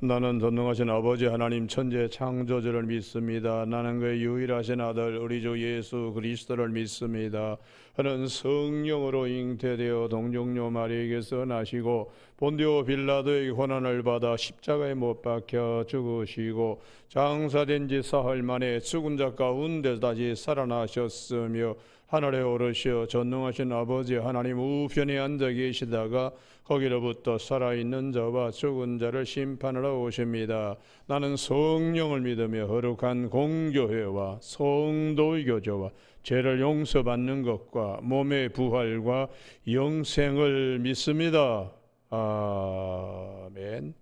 나는 전능하신 아버지 하나님 천재 창조주를 믿습니다. 나는 그의 유일하신 아들 우리 주 예수 그리스도를 믿습니다. 그는 성령으로 잉태되어 동정녀 마리에게서 나시고 본디오 빌라도의 고난을 받아 십자가에 못 박혀 죽으시고 장사된 지 사흘 만에 죽은 자 가운데 다시 살아나셨으며 하늘에 오르시어 전능하신 아버지 하나님 우편에 앉아 계시다가 거기로부터 살아있는 자와 죽은 자를 심판하러 오십니다. 나는 성령을 믿으며 거룩한 공교회와 성도의 교제와 죄를 용서받는 것과 몸의 부활과 영생을 믿습니다. 아멘.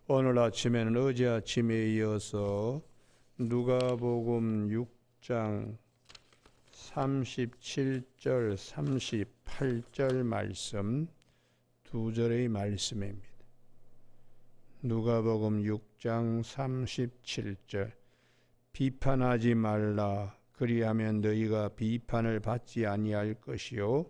오늘 아침에는 어제 아침에 이어서 누가복음 6장 37절 38절 말씀 두 절의 말씀입니다. 누가복음 6장 37절 비판하지 말라 그리하면 너희가 비판을 받지 아니할 것이요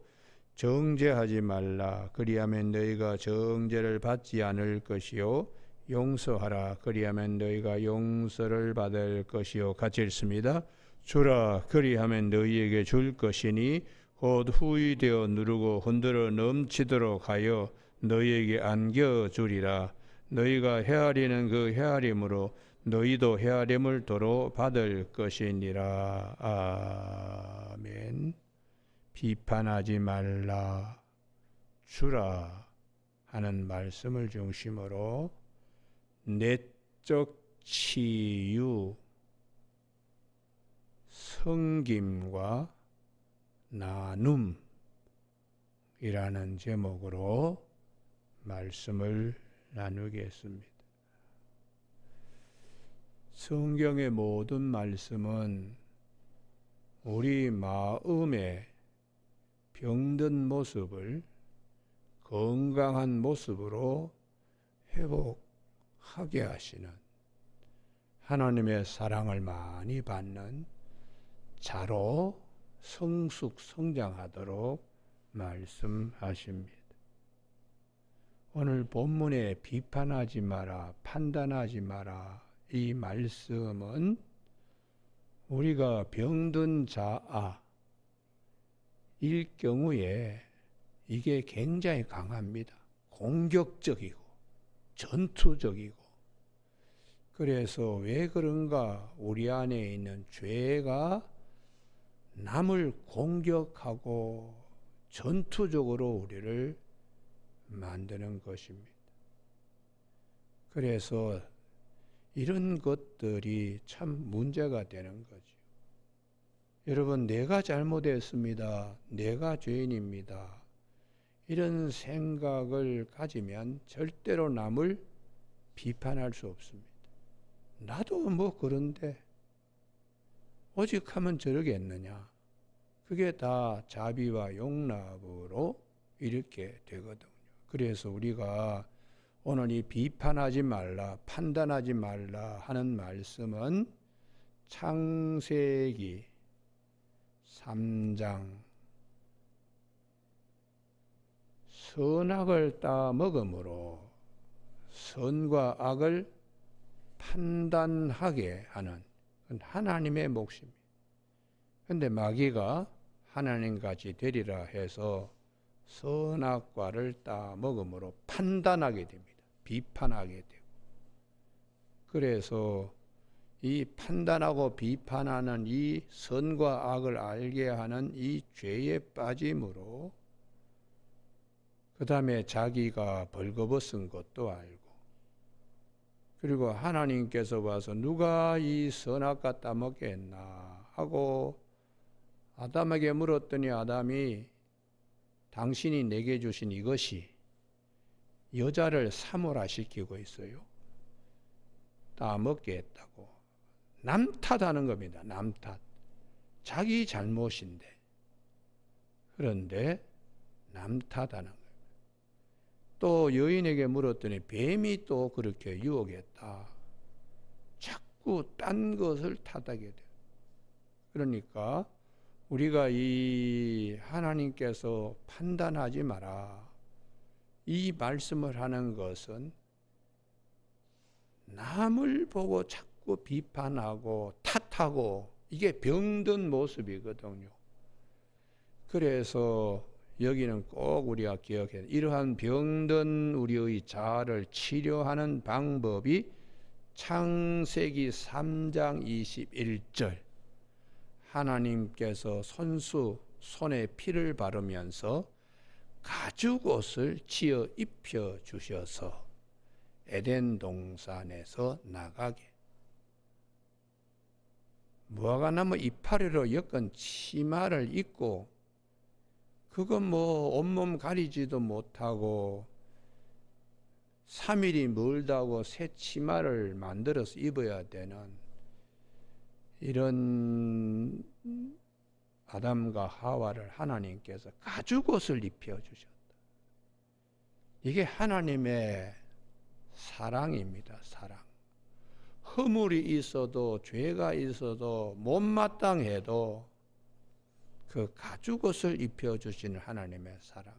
정죄하지 말라 그리하면 너희가 정죄를 받지 않을 것이요 용서하라 그리하면 너희가 용서를 받을 것이요. 같이 읽습니다. 주라 그리하면 너희에게 줄 것이니 곧 후이 되어 누르고 흔들어 넘치도록 하여 너희에게 안겨주리라. 너희가 헤아리는 그 헤아림으로 너희도 헤아림을 도로 받을 것이니라. 아멘. 비판하지 말라 주라 하는 말씀을 중심으로 내적 치유, 섬김과 나눔이라는 제목으로 말씀을 나누겠습니다. 성경의 모든 말씀은 우리 마음의 병든 모습을 건강한 모습으로 회복하게 하시는 하나님의 사랑을 많이 받는 자로 성숙 성장하도록 말씀하십니다. 오늘 본문에 비판하지 마라, 판단하지 마라 이 말씀은 우리가 병든 자아일 경우에 이게 굉장히 강합니다. 공격적이고 전투적이고. 그래서 왜 그런가? 우리 안에 있는 죄가 남을 공격하고 전투적으로 우리를 만드는 것입니다. 그래서 이런 것들이 참 문제가 되는 거죠. 여러분, 내가 잘못했습니다. 내가 죄인입니다. 이런 생각을 가지면 절대로 남을 비판할 수 없습니다. 나도 뭐 그런데 오직 하면 저러겠느냐. 그게 다 자비와 용납으로 이렇게 되거든요. 그래서 우리가 오늘 이 비판하지 말라, 판단하지 말라 하는 말씀은 창세기 3장 선악을 따먹음으로 선과 악을 판단하게 하는 하나님의 몫입니다. 그런데 마귀가 하나님같이 되리라 해서 선악과를 따먹음으로 판단하게 됩니다. 비판하게 되고. 그래서 이 판단하고 비판하는 이 선과 악을 알게 하는 이 죄에 빠짐으로 그 다음에 자기가 벌거벗은 것도 알고 그리고 하나님께서 와서 누가 이 선악과 따먹겠나 하고 아담에게 물었더니 아담이 당신이 내게 주신 이것이 여자를 사모라시키고 있어요. 따먹게 했다고. 남 탓하는 겁니다. 남 탓. 자기 잘못인데. 그런데 남 탓하는 거예요. 또 여인에게 물었더니 뱀이 또 그렇게 유혹했다. 자꾸 딴 것을 탓하게 돼요. 그러니까 우리가 이 하나님께서 판단하지 마라. 이 말씀을 하는 것은 남을 보고 자꾸 비판하고 탓하고 이게 병든 모습이거든요. 그래서 여기는 꼭 우리가 기억해야 돼. 이러한 병든 우리의 자아를 치료하는 방법이 창세기 3장 21절 하나님께서 손에 피를 바르면서 가죽옷을 지어 입혀 주셔서 에덴 동산에서 나가게. 무화과 나무 이파리로 엮은 치마를 입고 그건 뭐 온몸 가리지도 못하고 3일이 멀다고 새 치마를 만들어서 입어야 되는 이런 아담과 하와를 하나님께서 가죽옷을 입혀주셨다. 이게 하나님의 사랑입니다. 사랑. 허물이 있어도 죄가 있어도 못마땅해도 그 가죽옷을 입혀주시는 하나님의 사랑.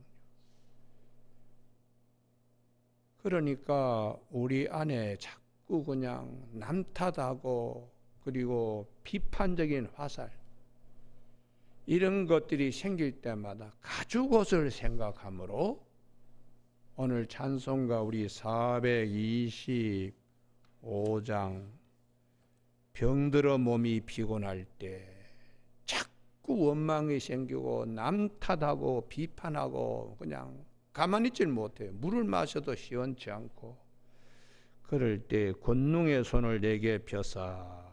그러니까 우리 안에 자꾸 그냥 남탓하고 그리고 비판적인 화살 이런 것들이 생길 때마다 가죽옷을 생각하므로 오늘 찬송가 우리 425장 병들어 몸이 피곤할 때 자꾸 원망이 생기고 남탓하고 비판하고 그냥 가만히 있질 못해요. 물을 마셔도 시원치 않고 그럴 때 권능의 손을 내게 펴사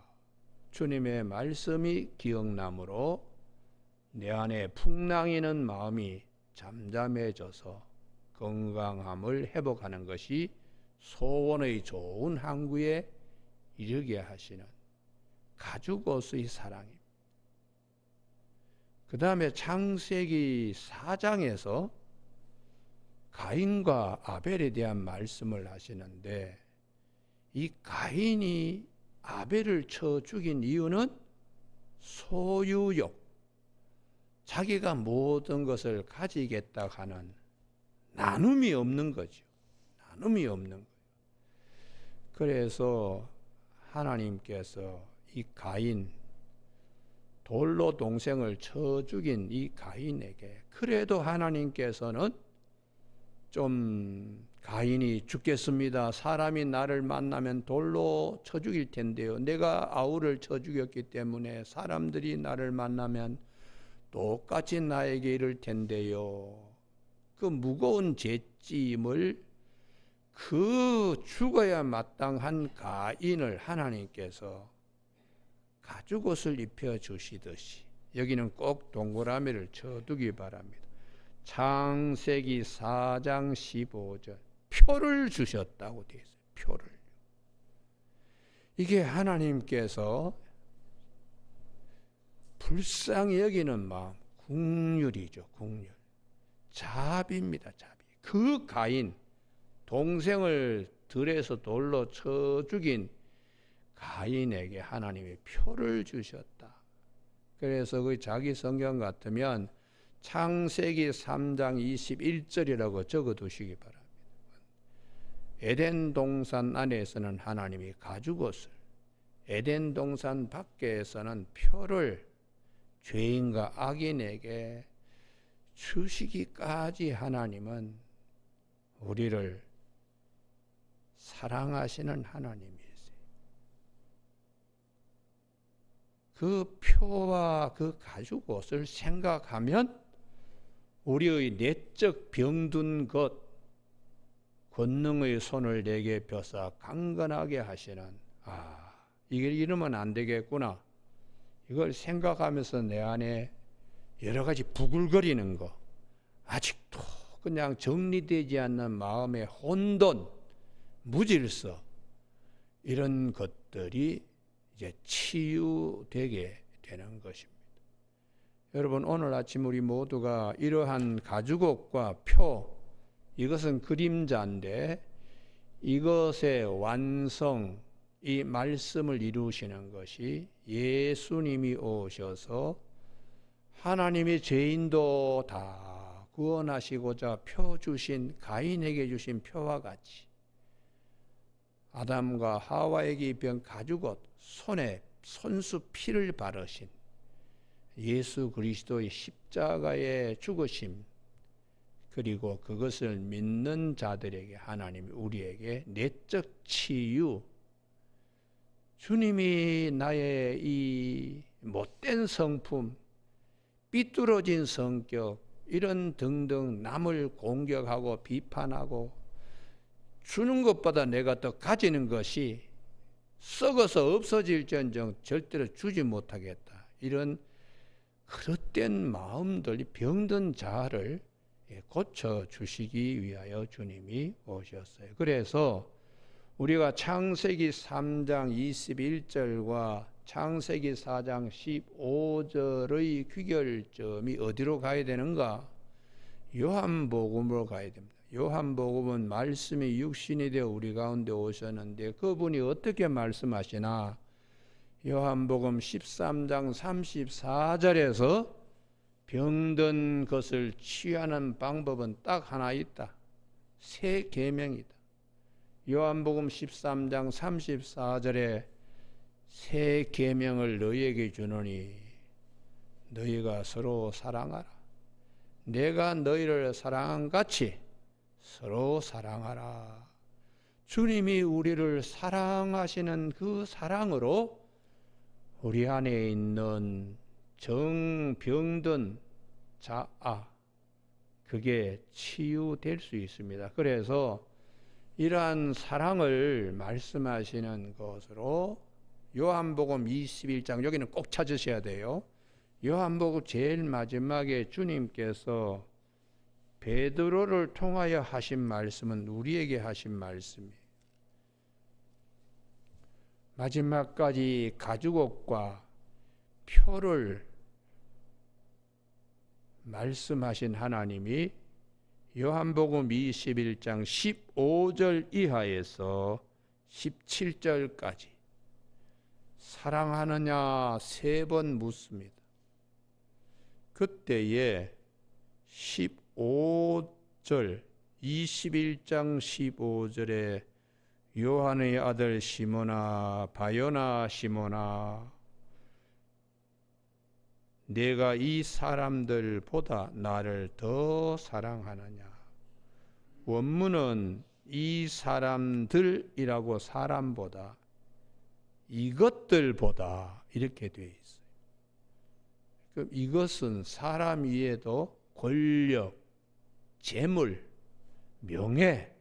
주님의 말씀이 기억나므로 내 안에 풍랑이는 마음이 잠잠해져서 건강함을 회복하는 것이 소원의 좋은 항구에 이르게 하시는 가죽옷의 사랑입니다. 그 다음에 창세기 4장에서 가인과 아벨에 대한 말씀을 하시는데 이 가인이 아벨을 쳐 죽인 이유는 소유욕, 자기가 모든 것을 가지겠다 하는 나눔이 없는 거죠. 나눔이 없는 거예요. 그래서 하나님께서 이 가인, 돌로 동생을 쳐 죽인 이 가인에게 그래도 하나님께서는 좀 가인이 죽겠습니다. 사람이 나를 만나면 돌로 쳐 죽일 텐데요. 내가 아우를 쳐 죽였기 때문에 사람들이 나를 만나면 똑같이 나에게 이를 텐데요. 그 무거운 죄짐을 그 죽어야 마땅한 가인을 하나님께서 가죽옷을 입혀 주시듯이 여기는 꼭 동그라미를 쳐두기 바랍니다. 창세기 4장 15절 표를 주셨다고 되어 있어요. 표를. 이게 하나님께서 불쌍히 여기는 마음, 긍휼이죠. 긍휼. 자비입니다. 자비. 그 가인, 동생을 들에서 돌로 쳐 죽인 가인에게 하나님이 표를 주셨다. 그래서 그 자기 성경 같으면 창세기 3장 21절이라고 적어두시기 바랍니다. 에덴 동산 안에서는 하나님이 가죽옷을, 에덴 동산 밖에서는 표를 죄인과 악인에게 주시기까지 하나님은 우리를 사랑하시는 하나님이세요. 그 표와 그 가죽옷을 생각하면 우리의 내적 병든 것, 권능의 손을 내게 펴사 강건하게 하시는, 이게 이러면 안 되겠구나. 이걸 생각하면서 내 안에 여러 가지 부글거리는 거, 아직도 그냥 정리되지 않는 마음의 혼돈, 무질서, 이런 것들이 이제 치유되게 되는 것입니다. 여러분, 오늘 아침 우리 모두가 이러한 가죽옷과 표, 이것은 그림자인데 이것의 완성, 이 말씀을 이루시는 것이 예수님이 오셔서 하나님이 죄인도 다 구원하시고자 표 주신 가인에게 주신 표와 같이 아담과 하와에게 입힌 가죽옷, 손에 손수 피를 바르신 예수 그리스도의 십자가의 죽으심, 그리고 그것을 믿는 자들에게 하나님이 우리에게 내적 치유, 주님이 나의 이 못된 성품, 삐뚤어진 성격, 이런 등등 남을 공격하고 비판하고 주는 것보다 내가 더 가지는 것이 썩어서 없어질지언정 절대로 주지 못하겠다. 이런 그릇된 마음들, 병든 자를 고쳐주시기 위하여 주님이 오셨어요. 그래서 우리가 창세기 3장 21절과 창세기 4장 15절의 귀결점이 어디로 가야 되는가? 요한복음으로 가야 됩니다. 요한복음은 말씀이 육신이 되어 우리 가운데 오셨는데 그분이 어떻게 말씀하시나? 요한복음 13장 34절에서 병든 것을 치유하는 방법은 딱 하나 있다. 새 계명이다. 요한복음 13장 34절에 새 계명을 너희에게 주노니 너희가 서로 사랑하라. 내가 너희를 사랑한 같이 서로 사랑하라. 주님이 우리를 사랑하시는 그 사랑으로 우리 안에 있는 병든 자아, 그게 치유될 수 있습니다. 그래서 이러한 사랑을 말씀하시는 것으로 요한복음 21장, 여기는 꼭 찾으셔야 돼요. 요한복음 제일 마지막에 주님께서 베드로를 통하여 하신 말씀은 우리에게 하신 말씀이에요. 마지막까지 가죽옷과 표를 말씀하신 하나님이 요한복음 21장 15절 이하에서 17절까지 사랑하느냐 3번 묻습니다. 그때에 15절 21장 15절에 요한의 아들 시몬아, 바요나 시몬아, 내가 이 사람들보다 나를 더 사랑하느냐? 원문은 이 사람들이라고 사람보다, 이것들보다 이렇게 되어 있어요. 그럼 이것은 사람 위에도 권력, 재물, 명예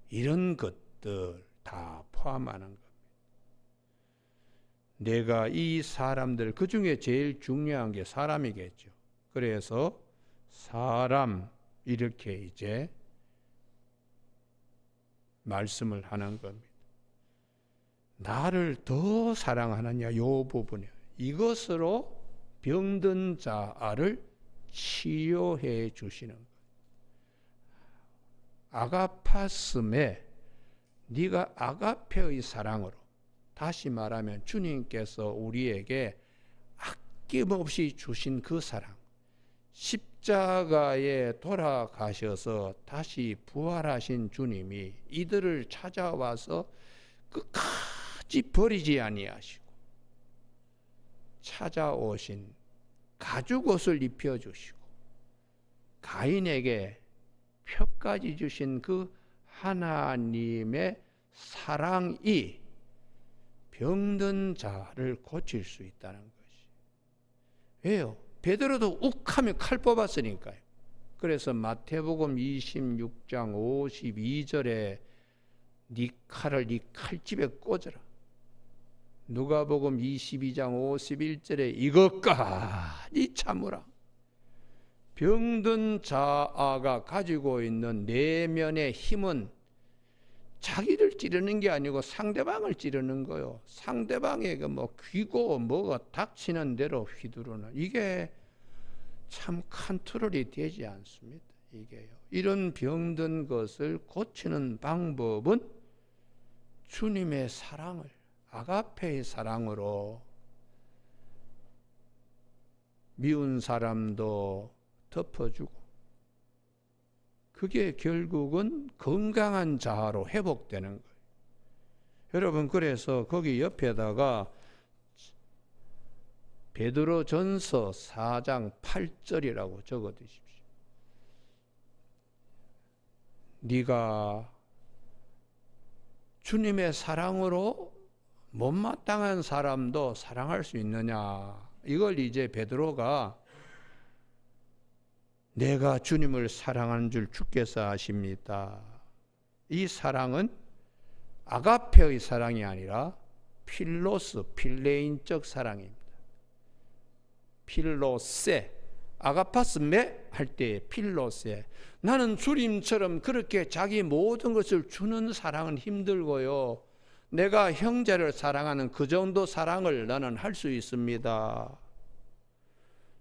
이런 것들 다 포함하는 겁니다. 내가 이 사람들, 그 중에 제일 중요한 게 사람이겠죠. 그래서 사람 이렇게 이제 말씀을 하는 겁니다. 나를 더 사랑하느냐, 이 부분이에요. 이것으로 병든 자를 치유해 주시는 거예요. 아가파스메, 네가 아가페의 사랑으로, 다시 말하면 주님께서 우리에게 아낌없이 주신 그 사랑, 십자가에 돌아가셔서 다시 부활하신 주님이 이들을 찾아와서 끝까지 버리지 아니하시고 찾아오신 가죽옷을 입혀주시고 가인에게 표까지 주신 그 하나님의 사랑이 병든 자를 고칠 수 있다는 것이. 왜요? 베드로도 욱하면 칼 뽑았으니까요. 그래서 마태복음 26장 52절에 네 칼을 네 칼집에 꽂으라. 누가복음 22장 51절에 이것까지 참으라. 병든 자아가 가지고 있는 내면의 힘은 자기를 찌르는 게 아니고 상대방을 찌르는 거요. 상대방에게 뭐 귀고 뭐가 닥치는 대로 휘두르는, 이게 참 컨트롤이 되지 않습니다. 이게요. 이런 병든 것을 고치는 방법은 주님의 사랑을, 아가페의 사랑으로 미운 사람도 덮어주고, 그게 결국은 건강한 자아로 회복되는 거예요. 여러분, 그래서 거기 옆에다가 베드로전서 4장 8절이라고 적어 두십시오. 네가 주님의 사랑으로 못마땅한 사람도 사랑할 수 있느냐. 이걸 이제 베드로가 내가 주님을 사랑하는 줄 주께서 아십니다. 이 사랑은 아가페의 사랑이 아니라 필로스, 필레인적 사랑입니다. 필로세, 아가파스메 할 때 필로세. 나는 주님처럼 그렇게 자기 모든 것을 주는 사랑은 힘들고요. 내가 형제를 사랑하는 그 정도 사랑을 나는 할 수 있습니다.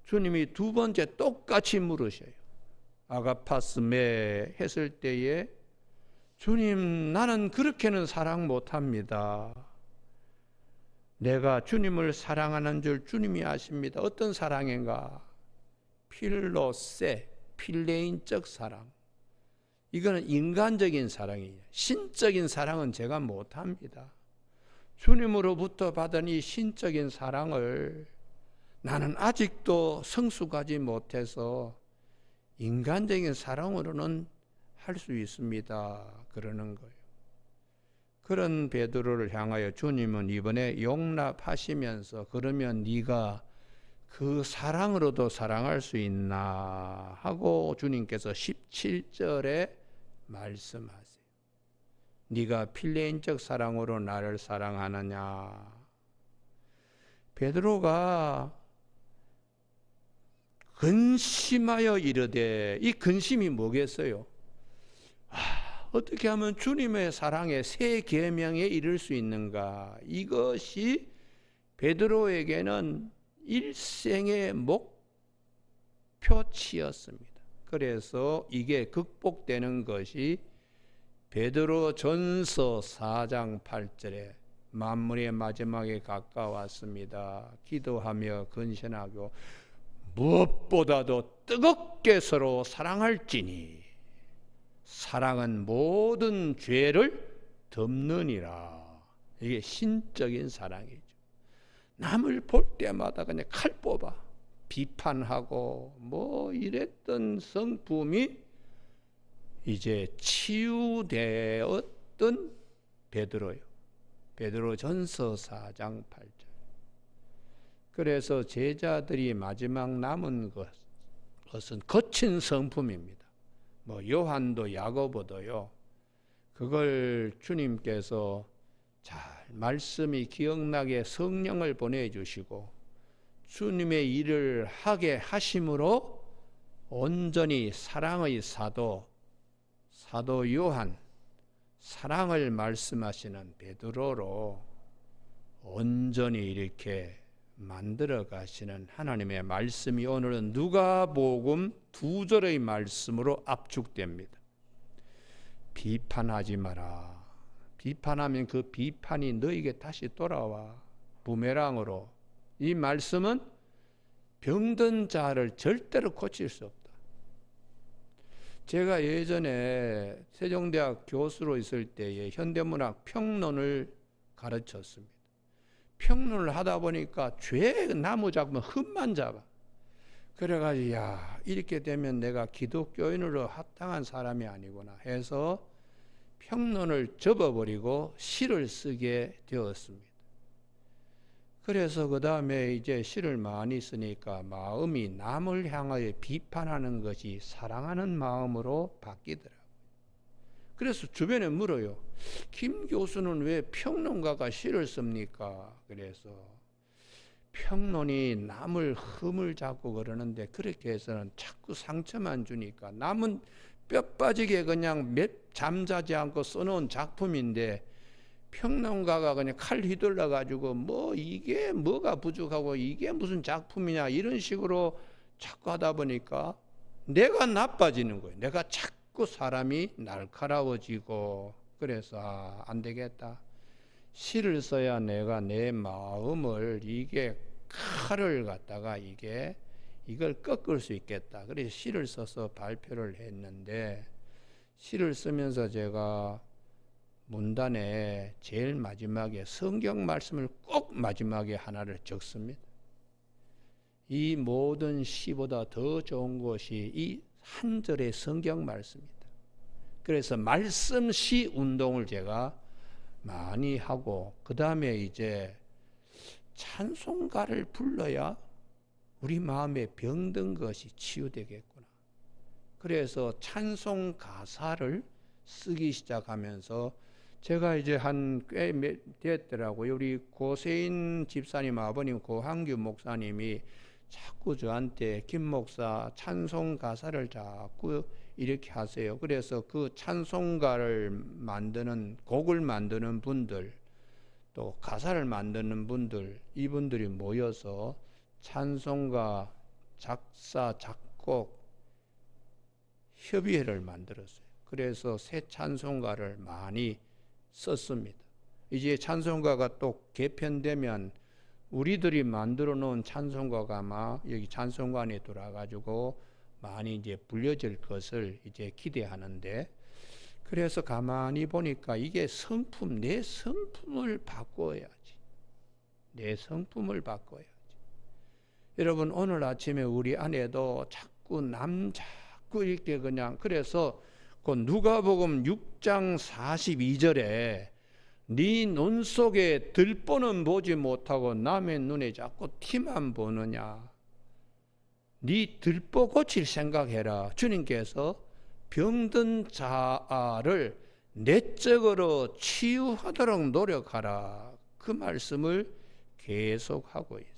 주님이 두 번째 똑같이 물으셔요. 아가파스메 했을 때에 주님, 나는 그렇게는 사랑 못합니다. 내가 주님을 사랑하는 줄 주님이 아십니다. 어떤 사랑인가? 필로세, 필레인적 사랑. 이거는 인간적인 사랑이에요. 신적인 사랑은 제가 못합니다. 주님으로부터 받은 이 신적인 사랑을 나는 아직도 성숙하지 못해서 인간적인 사랑으로는 할 수 있습니다. 그러는 거예요. 그런 베드로를 향하여 주님은 이번에 용납하시면서 그러면 네가 그 사랑으로도 사랑할 수 있나 하고 주님께서 17절에 말씀하세요. 네가 필레인적 사랑으로 나를 사랑하느냐. 베드로가 근심하여 이르되, 이 근심이 뭐겠어요? 어떻게 하면 주님의 사랑의 새 계명에 이를 수 있는가? 이것이 베드로에게는 일생의 목표치였습니다. 그래서 이게 극복되는 것이 베드로전서 4장 8절에 만물의 마지막에 가까웠습니다. 기도하며 근신하고 무엇보다도 뜨겁게 서로 사랑할지니 사랑은 모든 죄를 덮느니라. 이게 신적인 사랑이죠. 남을 볼 때마다 그냥 칼 뽑아 비판하고 뭐 이랬던 성품이 이제 치유되었던 베드로요. 베드로전서 4장 8절. 그래서 제자들이 마지막 남은 것은 거친 성품입니다. 뭐 요한도 야고보도요. 그걸 주님께서 잘 말씀이 기억나게 성령을 보내주시고 주님의 일을 하게 하심으로 온전히 사랑의 사도 요한, 사랑을 말씀하시는 베드로로 온전히 이렇게 만들어 가시는 하나님의 말씀이 오늘은 누가복음 2절의 말씀으로 압축됩니다. 비판하지 마라. 비판하면 그 비판이 너에게 다시 돌아와. 부메랑으로. 이 말씀은 병든 자를 절대로 고칠 수 없다. 제가 예전에 세종대학 교수로 있을 때에 현대문학 평론을 가르쳤습니다. 평론을 하다 보니까 죄 나무 잡으면 흠만 잡아. 그래가지고 야, 이렇게 되면 내가 기독교인으로 합당한 사람이 아니구나 해서 평론을 접어버리고 시를 쓰게 되었습니다. 그래서 그 다음에 이제 시를 많이 쓰니까 마음이 남을 향하여 비판하는 것이 사랑하는 마음으로 바뀌더라고요. 그래서 주변에 물어요. 김 교수는 왜 평론가가 시를 씁니까? 그래서 평론이 남을 흠을 잡고 그러는데 그렇게 해서는 자꾸 상처만 주니까 남은 뼈 빠지게 그냥 잠자지 않고 써놓은 작품인데 평론가가 그냥 칼 휘둘러 가지고 뭐 이게 뭐가 부족하고 이게 무슨 작품이냐 이런 식으로 자꾸 하다 보니까 내가 나빠지는 거예요. 내가 자꾸 사람이 날카로워지고 그래서 안 되겠다. 시를 써야 내가 내 마음을 이게 칼을 갖다가 이걸 꺾을 수 있겠다. 그래서 시를 써서 발표를 했는데 시를 쓰면서 제가 문단에 제일 마지막에 성경 말씀을 꼭 마지막에 하나를 적습니다. 이 모든 시보다 더 좋은 것이 이 한 절의 성경 말씀입니다. 그래서 말씀 시 운동을 제가 많이 하고, 그 다음에 이제 찬송가를 불러야 우리 마음에 병든 것이 치유되겠구나. 그래서 찬송 가사를 쓰기 시작하면서 제가 이제 한 꽤 됐더라고요. 우리 고세인 집사님 아버님 고한규 목사님이 자꾸 저한테 김 목사 찬송 가사를 자꾸 이렇게 하세요. 그래서 그 찬송가를 만드는, 곡을 만드는 분들, 또 가사를 만드는 분들, 이분들이 모여서 찬송가 작사 작곡 협의회를 만들었어요. 그래서 새 찬송가를 많이 썼습니다. 이제 찬송가가 또 개편되면 우리들이 만들어 놓은 찬송가가 아마 여기 찬송관에 들어가지고 많이 이제 불려질 것을 이제 기대하는데, 그래서 가만히 보니까 이게 성품, 내 성품을 바꿔야지. 내 성품을 바꿔야지. 여러분, 오늘 아침에 우리 아내도 자꾸 이렇게 그냥, 그래서 그 누가복음 6장 42절에 네 눈 속에 들보는 보지 못하고 남의 눈에 자꾸 티만 보느냐. 네 들보 고칠 생각해라. 주님께서 병든 자를 내적으로 치유하도록 노력하라. 그 말씀을 계속하고 있어요.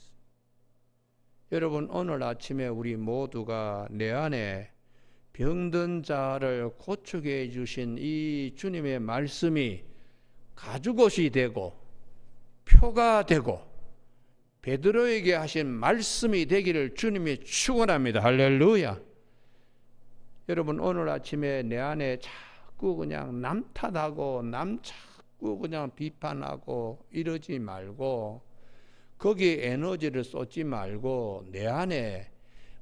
여러분, 오늘 아침에 우리 모두가 내 안에 병든 자를 고치게 해주신 이 주님의 말씀이 가죽옷이 되고 표가 되고 베드로에게 하신 말씀이 되기를 주님이 축원합니다. 할렐루야. 여러분, 오늘 아침에 내 안에 자꾸 그냥 남 탓하고 남 자꾸 그냥 비판하고 이러지 말고, 거기에 에너지를 쏟지 말고 내 안에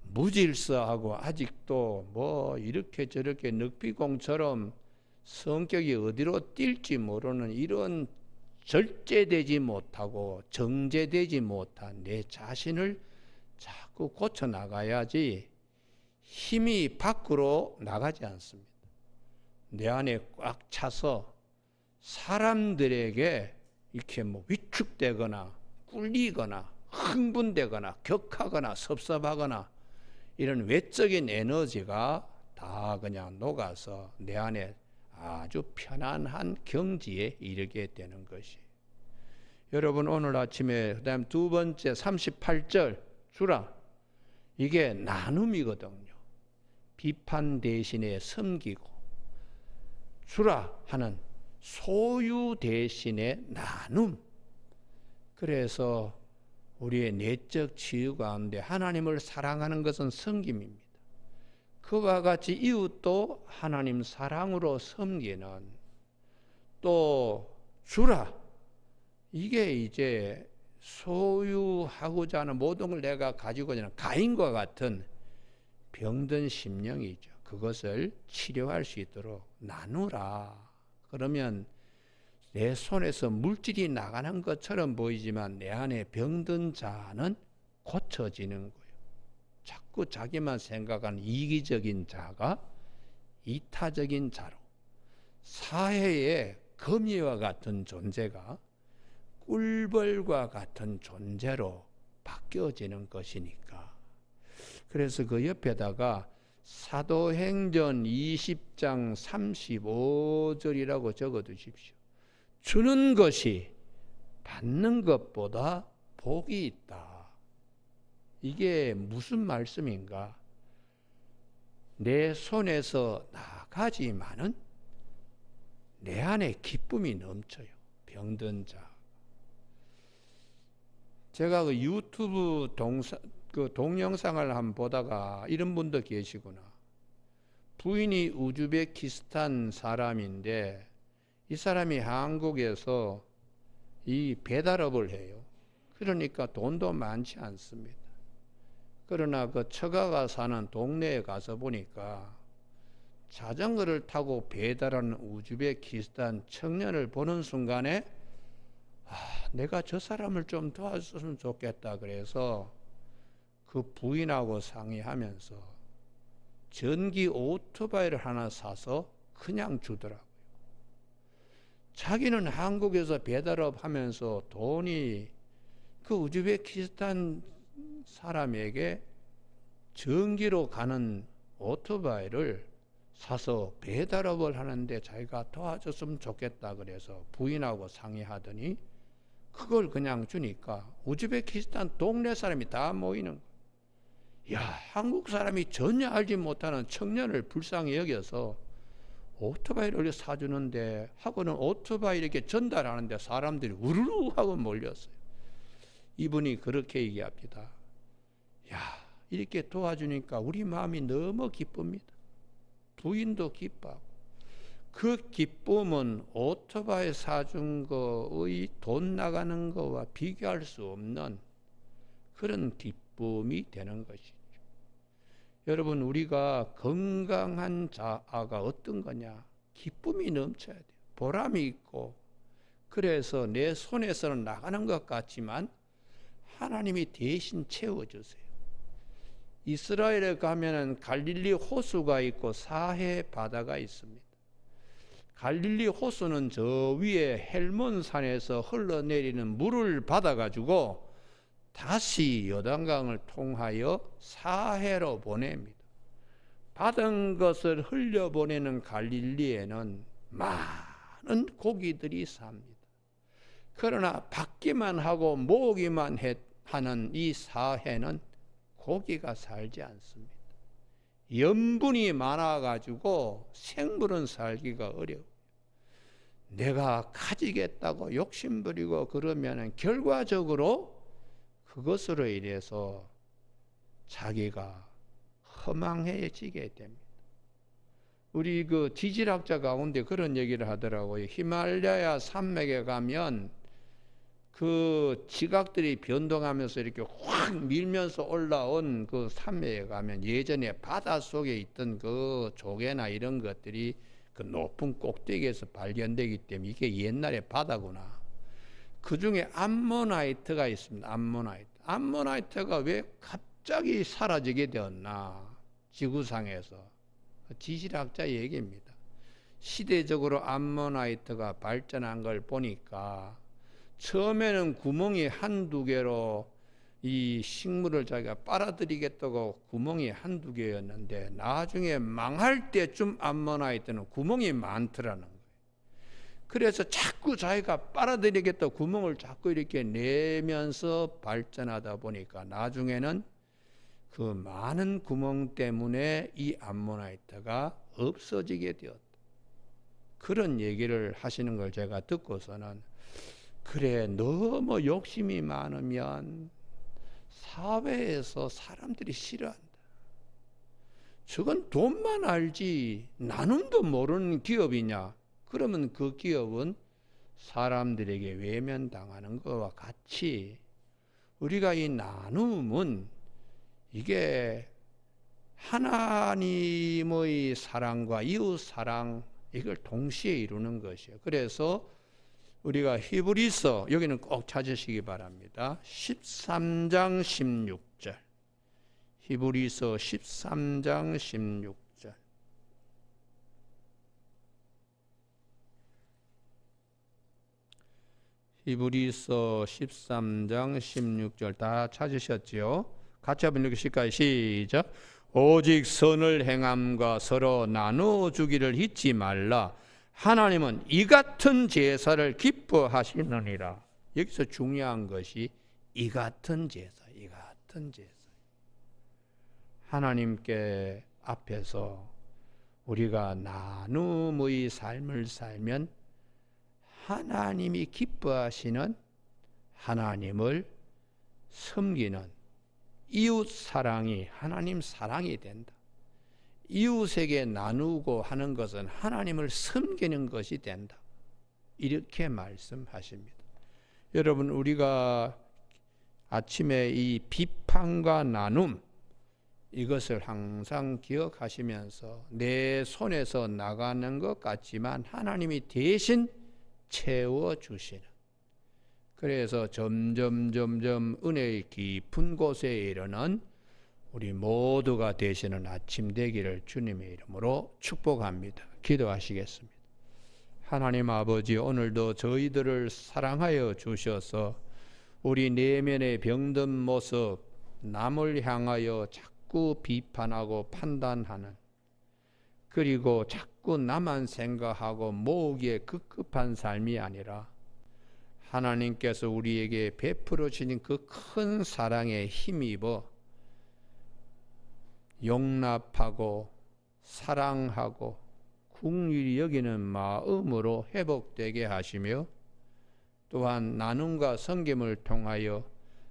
무질서하고 아직도 뭐 이렇게 저렇게 늑비공처럼 성격이 어디로 뛸지 모르는 이런 절제되지 못하고 정제되지 못한 내 자신을 자꾸 고쳐 나가야지 힘이 밖으로 나가지 않습니다. 내 안에 꽉 차서 사람들에게 이렇게 뭐 위축되거나 꿀리거나 흥분되거나 격하거나 섭섭하거나 이런 외적인 에너지가 다 그냥 녹아서 내 안에 아주 편안한 경지에 이르게 되는 것이. 여러분, 오늘 아침에 그다음 두 번째 38절 주라, 이게 나눔이거든요. 비판 대신에 섬기고, 주라 하는 소유 대신에 나눔. 그래서 우리의 내적 치유 가운데 하나님을 사랑하는 것은 섬김입니다. 그와 같이 이웃도 하나님 사랑으로 섬기는, 또 주라, 이게 이제 소유하고자 하는 모든 걸 내가 가지고 있는 가인과 같은 병든 심령이죠. 그것을 치료할 수 있도록 나누라. 그러면 내 손에서 물질이 나가는 것처럼 보이지만 내 안에 병든 자는 고쳐지는 거예요. 자꾸 자기만 생각하는 이기적인 자가 이타적인 자로, 사회의 거미와 같은 존재가 꿀벌과 같은 존재로 바뀌어지는 것이니까. 그래서 그 옆에다가 사도행전 20장 35절이라고 적어 두십시오. 주는 것이 받는 것보다 복이 있다. 이게 무슨 말씀인가? 내 손에서 나가지만은 내 안에 기쁨이 넘쳐요. 병든 자. 제가 그 유튜브 동영상을 한번 보다가 이런 분도 계시구나. 부인이 우즈베키스탄 사람인데 이 사람이 한국에서 이 배달업을 해요. 그러니까 돈도 많지 않습니다. 그러나 그 처가가 사는 동네에 가서 보니까 자전거를 타고 배달하는 우즈베키스탄 청년을 보는 순간에 내가 저 사람을 좀 도와줬으면 좋겠다. 그래서 그 부인하고 상의하면서 전기 오토바이를 하나 사서 그냥 주더라고요. 자기는 한국에서 배달업 하면서 돈이 그 우즈베키스탄 사람에게 전기로 가는 오토바이를 사서 배달업을 하는데 자기가 도와줬으면 좋겠다. 그래서 부인하고 상의하더니 그걸 그냥 주니까 우즈베키스탄 동네 사람이 다 모이는 거예요. 야, 한국 사람이 전혀 알지 못하는 청년을 불쌍히 여겨서 오토바이를 사주는데 하고는 오토바이 이렇게 전달하는데 사람들이 우르르 하고 몰렸어요. 이분이 그렇게 얘기합니다. 야, 이렇게 도와주니까 우리 마음이 너무 기쁩니다. 부인도 기뻐하고 그 기쁨은 오토바이 사준 거의 돈 나가는 거와 비교할 수 없는 그런 기쁨이 되는 것이죠. 여러분, 우리가 건강한 자아가 어떤 거냐? 기쁨이 넘쳐야 돼요. 보람이 있고, 그래서 내 손에서는 나가는 것 같지만 하나님이 대신 채워주세요. 이스라엘에 가면은 갈릴리 호수가 있고 사해 바다가 있습니다. 갈릴리 호수는 저 위에 헬몬산에서 흘러내리는 물을 받아가지고 다시 요단강을 통하여 사해로 보냅니다. 받은 것을 흘려보내는 갈릴리에는 많은 고기들이 삽니다. 그러나 받기만 하고 모으기만 하는 이 사해는 고기가 살지 않습니다. 염분이 많아가지고 생물은 살기가 어려워요. 내가 가지겠다고 욕심부리고 그러면 결과적으로 그것으로 인해서 자기가 허망해지게 됩니다. 우리 그 지질학자 가운데 그런 얘기를 하더라고요. 히말라야 산맥에 가면 그 지각들이 변동하면서 이렇게 확 밀면서 올라온 그 산맥에 가면 예전에 바닷속에 있던 그 조개나 이런 것들이 그 높은 꼭대기에서 발견되기 때문에 이게 옛날에 바다구나. 그 중에 암모나이트가 있습니다. 암모나이트가 왜 갑자기 사라지게 되었나? 지구상에서. 지질학자 얘기입니다. 시대적으로 암모나이트가 발전한 걸 보니까 처음에는 구멍이 한두 개로 이 식물을 자기가 빨아들이겠다고 구멍이 한두 개였는데 나중에 망할 때쯤 암모나이트는 구멍이 많더라는 거예요. 그래서 자꾸 자기가 빨아들이겠다 구멍을 자꾸 이렇게 내면서 발전하다 보니까 나중에는 그 많은 구멍 때문에 이 암모나이트가 없어지게 되었다. 그런 얘기를 하시는 걸 제가 듣고서는 그래, 너무 욕심이 많으면 사회에서 사람들이 싫어한다. 저건 돈만 알지 나눔도 모르는 기업이냐? 그러면 그 기업은 사람들에게 외면당하는 것과 같이 우리가 이 나눔은 이게 하나님의 사랑과 이웃 사랑 이걸 동시에 이루는 것이에요. 그래서 우리가 히브리서 여기는 꼭 찾으시기 바랍니다. 13장 16절. 히브리서 13장 16절. 히브리서 13장 16절 다 찾으셨지요? 같이 한번 읽으실까요? 시작. 오직 선을 행함과 서로 나누어주기를 잊지 말라. 하나님은 이 같은 제사를 기뻐하시느니라. 여기서 중요한 것이 이 같은 제사, 이 같은 제사. 하나님께 앞에서 우리가 나눔의 삶을 살면 하나님이 기뻐하시는 하나님을 섬기는 이웃 사랑이 하나님 사랑이 된다. 이웃에게 나누고 하는 것은 하나님을 섬기는 것이 된다. 이렇게 말씀하십니다. 여러분, 우리가 아침에 이 비판과 나눔 이것을 항상 기억하시면서 내 손에서 나가는 것 같지만 하나님이 대신 채워주시는, 그래서 점점 은혜의 깊은 곳에 이르는 우리 모두가 되시는 아침 되기를 주님의 이름으로 축복합니다. 기도하시겠습니다. 하나님 아버지, 오늘도 저희들을 사랑하여 주셔서 우리 내면의 병든 모습, 남을 향하여 자꾸 비판하고 판단하는, 그리고 자꾸 나만 생각하고 모으기에 급급한 삶이 아니라 하나님께서 우리에게 베풀어 주신 그 큰 사랑에 힘입어 용납하고 사랑하고 긍휼히 여기는 마음으로 회복되게 하시며, 또한 나눔과 섬김을 통하여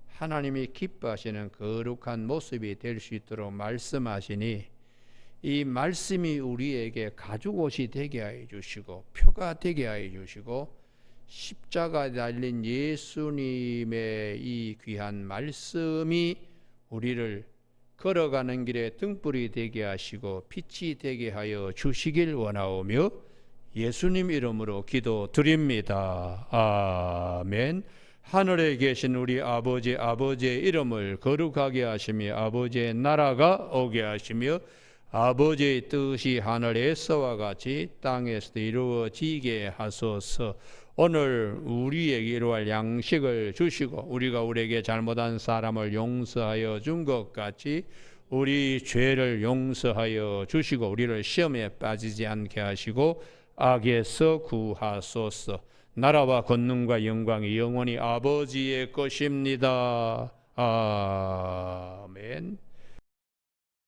하나님이 기뻐하시는 거룩한 모습이 될 수 있도록 말씀하시니, 이 말씀이 우리에게 가죽옷이 되게 하여 주시고 표가 되게 하여 주시고, 십자가에 달린 예수님의 이 귀한 말씀이 우리를 걸어가는 길에 등불이 되게 하시고 빛이 되게 하여 주시길 원하오며 예수님 이름으로 기도드립니다. 아멘. 하늘에 계신 우리 아버지, 아버지의 이름을 거룩하게 하시며 아버지의 나라가 오게 하시며 아버지의 뜻이 하늘에서와 같이 땅에서도 이루어지게 하소서. 오늘 우리에게 이루어갈 양식을 주시고 우리가 우리에게 잘못한 사람을 용서하여 준 것 같이 우리 죄를 용서하여 주시고 우리를 시험에 빠지지 않게 하시고 악에서 구하소서. 나라와 권능과 영광이 영원히 아버지의 것입니다. 아멘.